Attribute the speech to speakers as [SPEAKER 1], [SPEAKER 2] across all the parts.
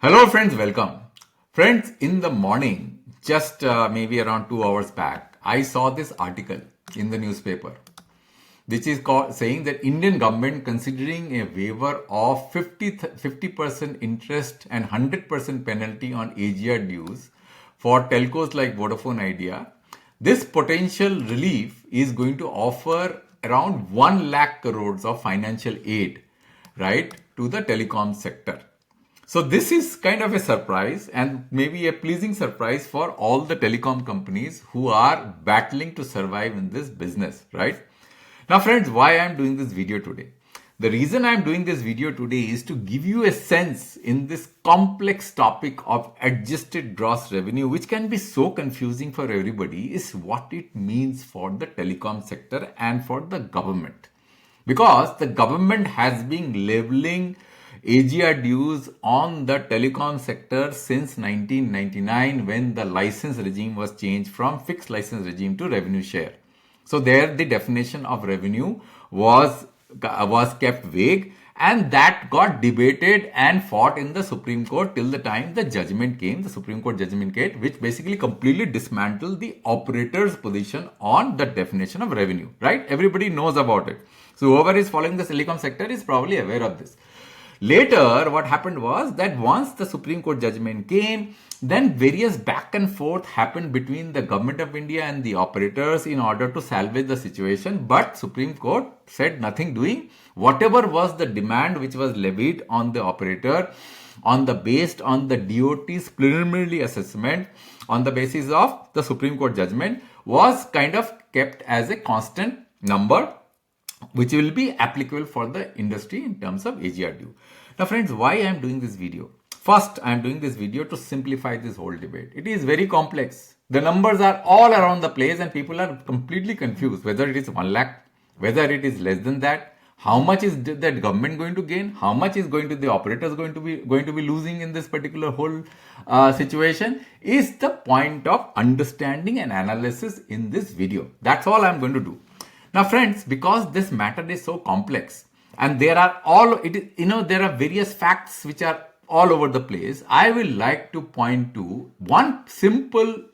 [SPEAKER 1] Hello friends, welcome. Friends, in the morning, just maybe around 2 hours back, I saw this article in the newspaper, which is saying that Indian government considering a waiver of 50% interest and 100% penalty on AGR dues for telcos like Vodafone Idea. This potential relief is going to offer around 1 lakh crores of financial aid, right, to the telecom sector. So this is kind of a surprise and maybe a pleasing surprise for all the telecom companies who are battling to survive in this business, right? Now friends, why I am doing this video today? The reason I am doing this video today is to give you a sense in this complex topic of adjusted gross revenue, which can be so confusing for everybody, is what it means for the telecom sector and for the government. Because the government has been leveling AGR dues on the telecom sector since 1999 when the license regime was changed from fixed license regime to revenue share. So there the definition of revenue was kept vague, and that got debated and fought in the Supreme Court till the time the judgment came, the Supreme Court judgment came, which basically completely dismantled the operator's position on the definition of revenue, right? Everybody knows about it. So whoever is following the telecom sector is probably aware of this. Later, what happened was that once the Supreme Court judgment came, then various back and forth happened between the Government of India and the operators in order to salvage the situation. But Supreme Court said nothing doing. Whatever was the demand which was levied on the operator based on the DOT's preliminary assessment on the basis of the Supreme Court judgment was kind of kept as a constant number, which will be applicable for the industry in terms of AGR due. Now friends, why I am doing this video? First, I am doing this video to simplify this whole debate. It is very complex. The numbers are all around the place and people are completely confused whether it is 1 lakh, whether it is less than that, how much is that government going to gain, how much is going to the operators going to be losing in this particular whole situation is the point of understanding and analysis in this video. That's all I am going to do. Now friends, because this matter is so complex and there are there are various facts which are all over the place, I will like to point to one simple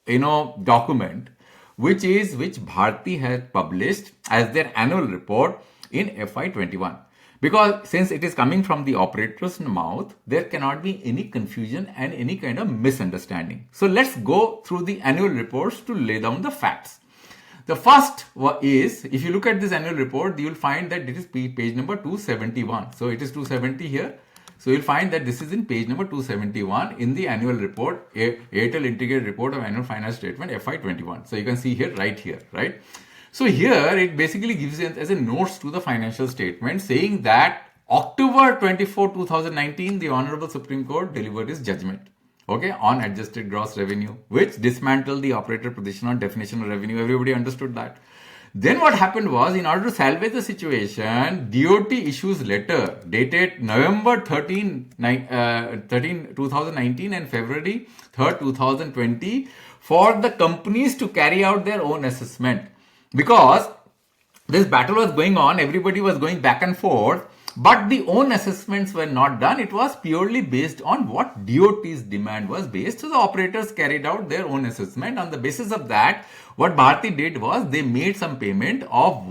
[SPEAKER 1] document which Bharti has published as their annual report in FY21. Because since it is coming from the operator's mouth, there cannot be any confusion and any kind of misunderstanding. So let's go through the annual reports to lay down the facts. The first is, if you look at this annual report, you will find that it is page number 271. So it is 270 here. So you'll find that this is in page number 271 in the annual report, Airtel Integrated Report of Annual Finance Statement FY21. So you can see here, right? So here it basically gives it as a notes to the financial statement saying that October 24, 2019, the Honorable Supreme Court delivered its judgment. Okay, on adjusted gross revenue, which dismantled the operator position on definition of revenue. Everybody understood that. Then what happened was, in order to salvage the situation, DOT issues letter dated November 13, 2019 and February 3rd, 2020 for the companies to carry out their own assessment. Because this battle was going on, everybody was going back and forth, but the own assessments were not done. It was purely based on what DOT's demand was based. So the operators carried out their own assessment. On the basis of that, what Bharti did was they made some payment of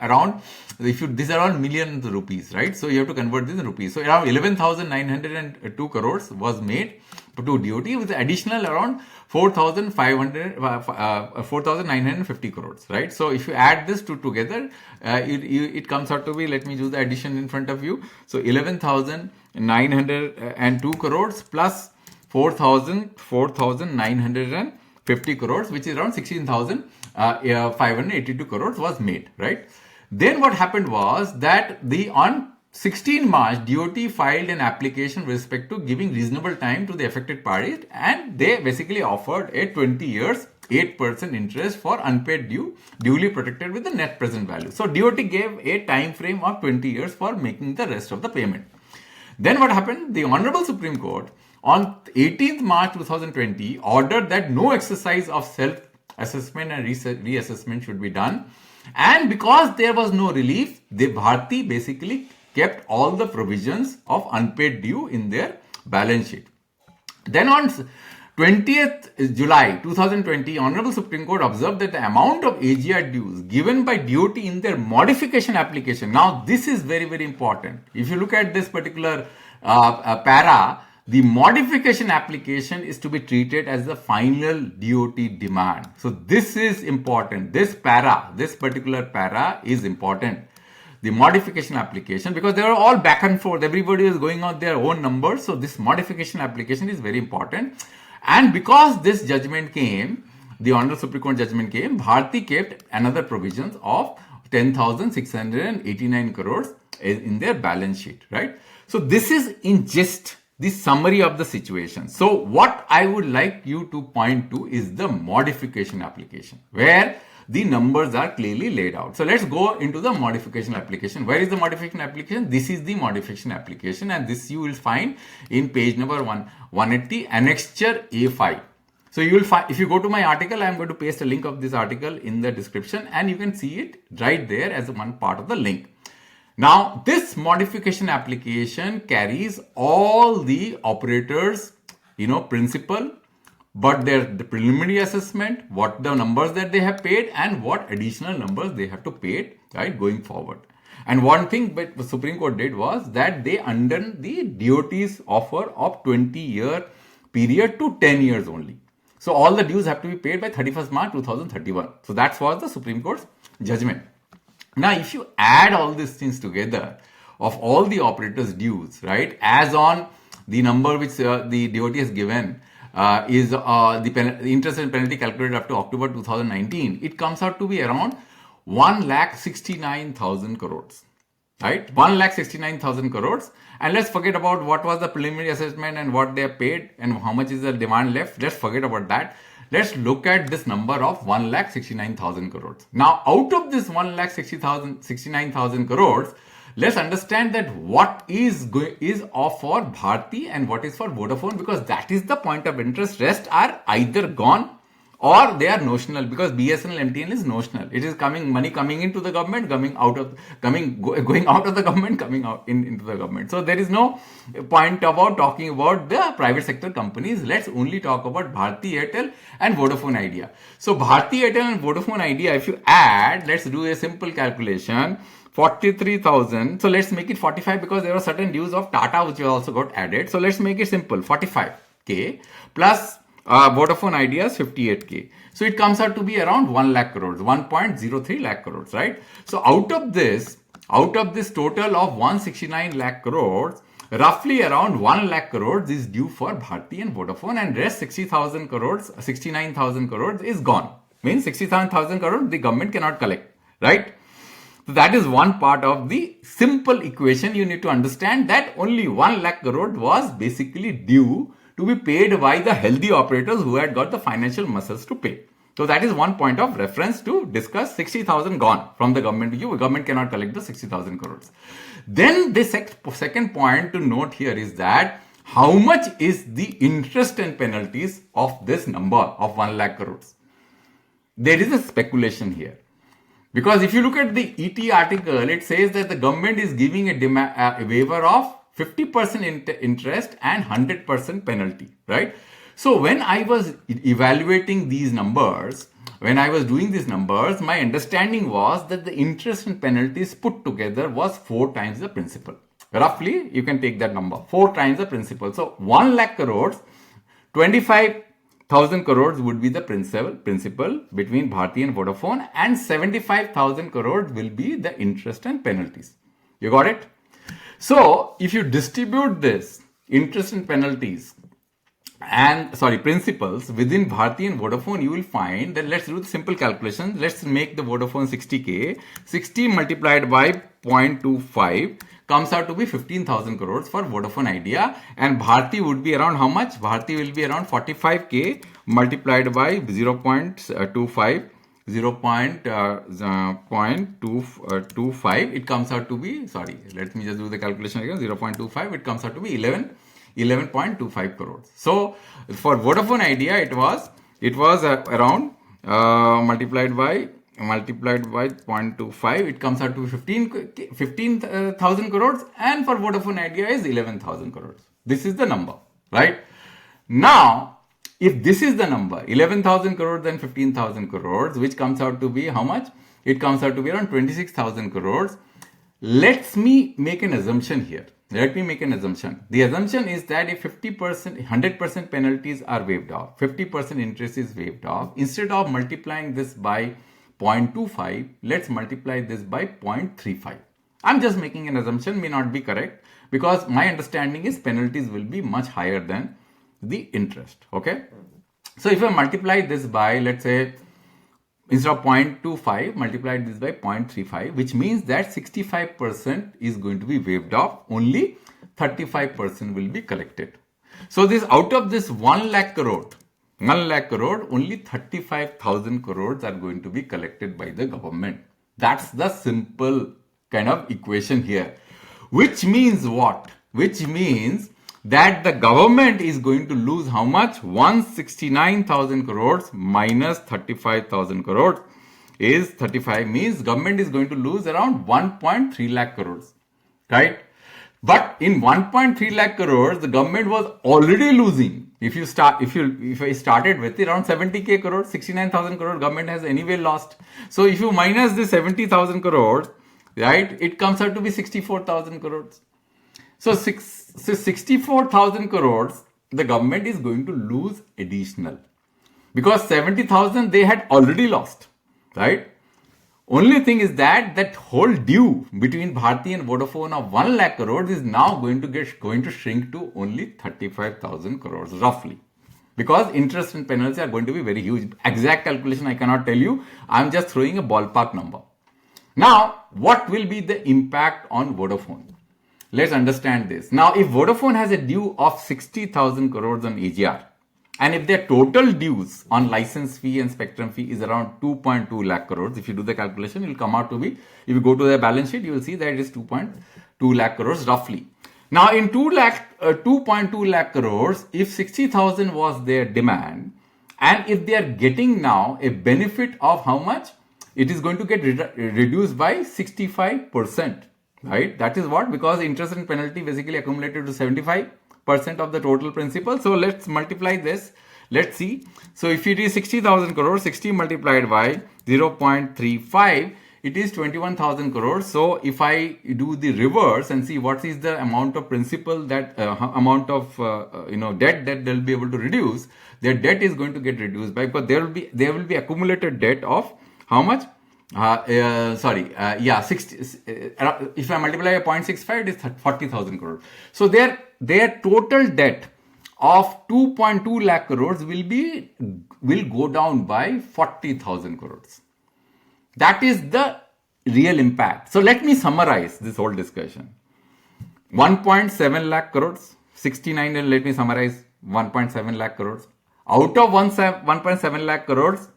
[SPEAKER 1] around, these are all millions of rupees, right? So you have to convert this in rupees. So around 11,902 crores was made to DOT with additional around 4,950 crores, right? So if you add this two together, it comes out to be, let me do the addition in front of you. So 11,902 crores plus 4,950 crores, which is around 16,582 crores was made, right? Then what happened was that on 16 March, DOT filed an application with respect to giving reasonable time to the affected parties, and they basically offered a 20 years 8% interest for unpaid due, duly protected with the net present value. So DOT gave a time frame of 20 years for making the rest of the payment. Then what happened? The Honorable Supreme Court on 18th March 2020 ordered that no exercise of self-assessment and reassessment should be done. And because there was no relief, the Bharti basically kept all the provisions of unpaid due in their balance sheet. Then on 20th July 2020, Honorable Supreme Court observed that the amount of AGR dues given by DOT in their modification application. Now, this is very, very important. If you look at this particular para, the modification application is to be treated as the final DOT demand. So this is important. This particular para is important. The modification application, because they are all back and forth. Everybody is going on their own numbers. So this modification application is very important. And because this judgment came, the Honorable Supreme Court judgment came, Bharti kept another provisions of 10,689 crores in their balance sheet, right? So this is in just the summary of the situation. So what I would like you to point to is the modification application, where the numbers are clearly laid out. So let's go into the modification application. Where is the modification application? This is the modification application, and this you will find in page number 180, annexure A5. So you will find, if you go to my article, I am going to paste a link of this article in the description, and you can see it right there as one part of the link. Now, this modification application carries all the operators, principal, but the preliminary assessment, what the numbers that they have paid, and what additional numbers they have to pay, right, going forward. And one thing that the Supreme Court did was that they undone the DOT's offer of 20-year period to 10 years only. So all the dues have to be paid by 31st March 2031. So that was the Supreme Court's judgment. Now, if you add all these things together of all the operators' dues, right, as on the number which the DOT has given, is the interest and penalty calculated up to October 2019, it comes out to be around 1,69,000 crores, right? 1,69,000 crores. And let's forget about what was the preliminary assessment and what they have paid and how much is the demand left. Let's forget about that. Let's look at this number of 1,69,000 crores. Now, out of this 1,69,000 crores, let's understand that what is for Bharti and what is for Vodafone, because that is the point of interest. Rest are either gone or they are notional, because BSNL MTNL is notional. It is money coming into the government, going out of the government, coming out into the government. So there is no point about talking about the private sector companies. Let's only talk about Bharti Airtel and Vodafone Idea. So Bharti Airtel and Vodafone Idea, if you add, let's do a simple calculation. 43,000. So let's make it 45, because there are certain dues of Tata which also got added. So let's make it simple. 45k plus Vodafone Idea's 58k. So it comes out to be around 1 lakh crores, 1.03 lakh crores, right? So out of this total of 169 lakh crores, roughly around 1 lakh crores is due for Bharti and Vodafone, and rest 69,000 crores is gone. Means 67,000 crores the government cannot collect, right? So that is one part of the simple equation. You need to understand that only 1 lakh crore was basically due to be paid by the healthy operators who had got the financial muscles to pay. So that is one point of reference to discuss. 60,000 gone from the government. Government cannot collect the 60,000 crores. Then the second point to note here is that how much is the interest and penalties of this number of 1 lakh crores? There is a speculation here. Because if you look at the ET article, it says that the government is giving a waiver of 50% interest and 100% penalty, right? So when I was evaluating these numbers, when I was doing these numbers, my understanding was that the interest and penalties put together was 4 times the principal. Roughly, you can take that number, 4 times the principal. So 1 lakh crores, 25,000 crores would be the principal between Bharti and Vodafone, and 75,000 crores will be the interest and penalties. You got it? So if you distribute this interest and penalties principals within Bharti and Vodafone, you will find that, let's do the simple calculation. Let's make the Vodafone 60k. 60 multiplied by 0.25 comes out to be 15,000 crores for Vodafone Idea, and Bharti would be around how much? Bharti will be around 45k multiplied by 0.25. 0.25, it comes out to be, let me just do the calculation again, 0.25, it comes out to be 11.25 crores. So for Vodafone Idea, it was around multiplied by 0.25, it comes out to 15,000 crores, and for Vodafone Idea is 11,000 crores. This is the number, right? Now, if this is the number, 11,000 crores and 15,000 crores, which comes out to be how much? It comes out to be around 26,000 crores. Let me make an assumption here. Let me make an assumption. The assumption is that if 50%, 100% penalties are waived off, 50% interest is waived off, instead of multiplying this by 0.25, let's multiply this by 0.35. I'm just making an assumption, may not be correct, because my understanding is penalties will be much higher than the interest. Okay. So if I multiply this by, let's say, instead of 0.25, multiply this by 0.35, which means that 65% is going to be waived off. Only 35% will be collected. So this, out of this 1 lakh crore, only 35,000 crores are going to be collected by the government. That's the simple kind of equation here. Which means what? Which means that the government is going to lose how much? 169,000 crores minus 35,000 crores is 35, means government is going to lose around 1.3 lakh crores, right? But in 1.3 lakh crores, the government was already losing. If I started with around 70k crores, 69,000 crores, government has anyway lost. So if you minus the 70,000 crores, right, it comes out to be 64,000 crores. So 64,000 crores, the government is going to lose additional, because 70,000 they had already lost, right? Only thing is that whole due between Bharti and Vodafone of 1 lakh crores is now going to shrink to only 35,000 crores roughly, because interest and penalties are going to be very huge. Exact calculation I cannot tell you. I'm just throwing a ballpark number. Now, what will be the impact on Vodafone? Let's understand this. Now, if Vodafone has a due of 60,000 crores on AGR, and if their total dues on license fee and spectrum fee is around 2.2 lakh crores, if you do the calculation, it will come out to be, if you go to the balance sheet, you will see that it is 2.2 lakh crores roughly. Now, in 2.2 lakh crores, if 60,000 was their demand, and if they are getting now a benefit of how much, it is going to get reduced by 65%. Right? That is what? Because interest and penalty basically accumulated to 75% of the total principal. So let's multiply this. Let's see. So if it is 60,000 crores, 60 multiplied by 0.35, it is 21,000 crores. So if I do the reverse and see what is the amount of principal, that amount of debt that they'll be able to reduce, their debt is going to get reduced by, because there will be accumulated debt of how much? 60. If I multiply by 0.65, it is 40,000 crores. So their total debt of 2.2 lakh crores will go down by 40,000 crores. That is the real impact. So let me summarize this whole discussion. 1.7 lakh crores, 69, and let me summarize 1.7 lakh crores. Out of 1.7 lakh crores,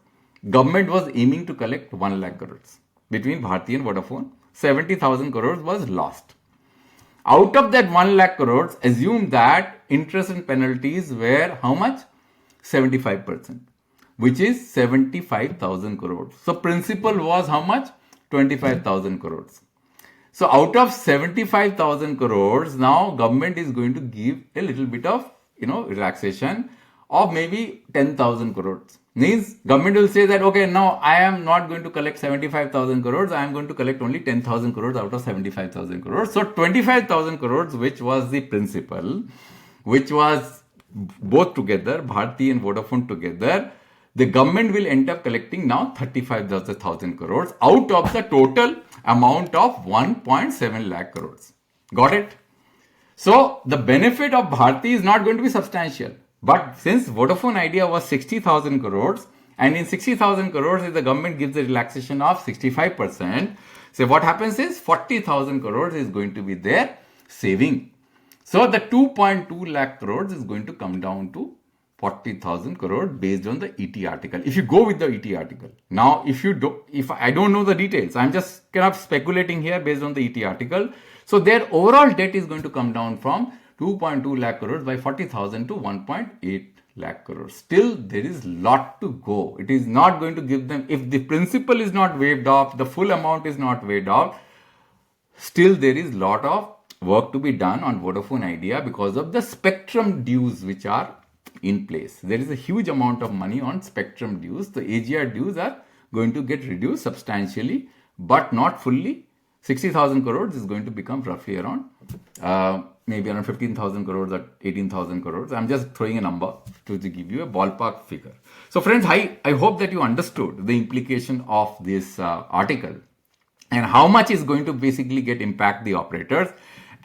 [SPEAKER 1] government was aiming to collect 1 lakh crores between Bharti and Vodafone. 70,000 crores was lost. Out of that 1 lakh crores, assume that interest and penalties were how much? 75%, which is 75,000 crores. So principal was how much? 25,000 crores. So out of 75,000 crores, now government is going to give a little bit of relaxation of maybe 10,000 crores. Means government will say that, okay, now I am not going to collect 75,000 crores, I am going to collect only 10,000 crores out of 75,000 crores. So 25,000 crores, which was the principal, which was both together, Bharti and Vodafone together, the government will end up collecting now 35,000 crores out of the total amount of 1.7 lakh crores. Got it? So the benefit of Bharti is not going to be substantial. But since Vodafone Idea was 60,000 crores, and in 60,000 crores, if the government gives a relaxation of 65%, so what happens is 40,000 crores is going to be their saving. So the 2.2 lakh crores is going to come down to 40,000 crores based on the ET article. If you go with the ET article. Now, if I don't know the details, I'm just kind of speculating here based on the ET article. So their overall debt is going to come down from 2.2 lakh crores by 40,000 to 1.8 lakh crores. Still, there is lot to go. It is not going to give them, if the principal is not waived off, the full amount is not waived off, still there is lot of work to be done on Vodafone Idea because of the spectrum dues which are in place. There is a huge amount of money on spectrum dues. The AGR dues are going to get reduced substantially, but not fully. 60,000 crores is going to become roughly around maybe around 15,000 crores or 18,000 crores. I'm just throwing a number to give you a ballpark figure. So friends, I hope that you understood the implication of this article and how much is going to basically impact the operators.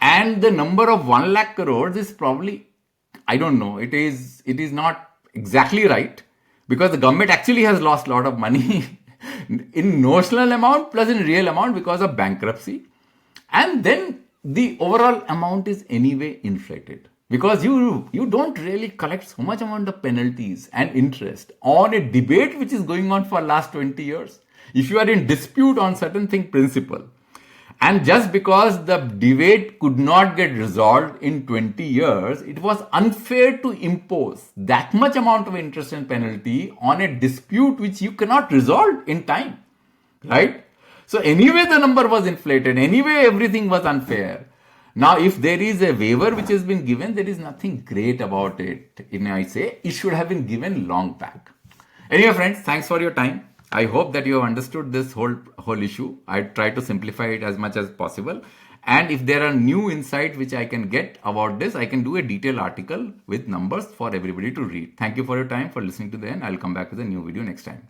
[SPEAKER 1] And the number of 1 lakh crores is probably, I don't know, it is not exactly right, because the government actually has lost a lot of money in notional amount plus in real amount because of bankruptcy. And then the overall amount is anyway inflated, because you don't really collect so much amount of penalties and interest on a debate which is going on for last 20 years. If you are in dispute on certain principle, and just because the debate could not get resolved in 20 years, it was unfair to impose that much amount of interest and penalty on a dispute which you cannot resolve in time, right? So anyway, the number was inflated. Anyway, everything was unfair. Now, if there is a waiver which has been given, there is nothing great about it. And I say it should have been given long back. Anyway, friends, thanks for your time. I hope that you have understood this whole issue. I try to simplify it as much as possible. And if there are new insights which I can get about this, I can do a detailed article with numbers for everybody to read. Thank you for your time, for listening to the end. I'll come back with a new video next time.